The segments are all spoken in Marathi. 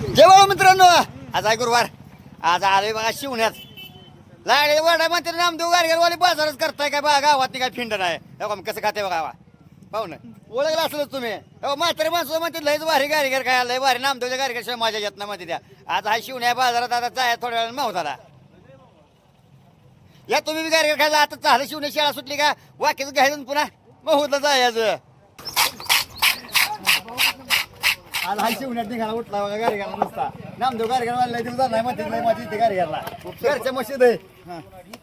जेव्हा मित्रांनो आज आहे गुरुवार. आज आलोय बघा शिवण्यात लागले वाडा म्हणते नामदेव गाडगेरवाले बाजारच करताय काय बघा गावात काय फिंड नाही बघा कसं खाते बघा पाहू ना ओळखलं असलंच तुम्ही म्हातारे माणसं म्हणते लयच भारी गाडगेर काय लय भारी नामदेवच्या गाडगेरशिवाय माझ्या येत नाही म्हणते त्या. आज हा शिवण्या बाजारात आता जाय थोड्या वेळा मावताला या तुम्ही बी गाडगेर खायला आता झालं शिवण्या शाळा सुटली का वाक्याच घ्यायचं पुन्हा महूतला जायचं. आज हा शिवण्यात निघाला उठला बघा गाडगेरला नुसता नामदेव गाडगेरवाला दिवस नाही म्हणते लय माझी इथे गाडगेरला घरच्या मशीद आहे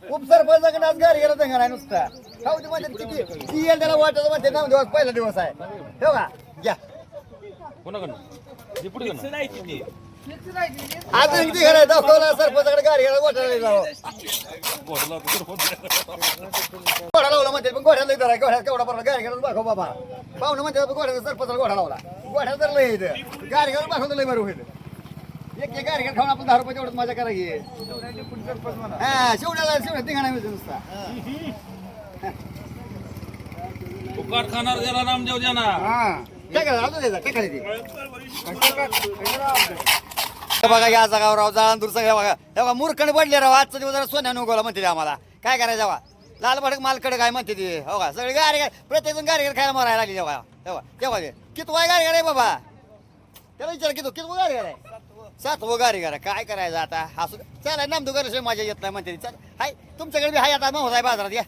उपसरपंचाकडे आज गाडगेरला दंगा नाही नुसता खाऊ दे म्हणते किती येईल त्याला वाटत म्हणते नामदेव पहिला दिवस आहे ठेव का घ्या आज किती घरा दाखवला सरपंचाकडे गाडगेरला वाटायला जावं घोडा लावला म्हणते पण घोड्याला जरा घोड्यात केवढा पडला गाडगेरला दाखव बाबा पाहुणं म्हणते घोड्याचा सरपंचाला घोडा लावला घोड्या तर लय इथं गाडगेरला दाखवतो लय बरं होईल एक गाडगेर खाऊन आपण 10 रुपये तेवढं मजा करायची हा शिवण्यात निघाणा नुसता फुकट खाणार ज्याला नामदेव ज्यांना काय करायचं अजून द्यायचा काय करायची बघा या जागावर जाळा दूर सगळ्या बघा तेव्हा मूर्खण पडले राव आजचा दिवस जरा सोन्यानं उगवला म्हणते आम्हाला काय करायचं बघा लाल भडक मालकडे काय म्हणते ती हो का सगळे गाडी प्रत्येक जण गाडीवर खायला मारायला लागली तेव्हा तेव्हा तेव्हा किती वय गाडी आहे बाबा त्याला विचार किती गाडी आहे 7वं गाडी करा काय करायचं आता हा सुद्धा चालाय नामदेव गाडीशिवाय माझ्या येत नाही म्हणते चल हाय तुमच्याकडे बी हाय आता मग होत आहे बाजारात या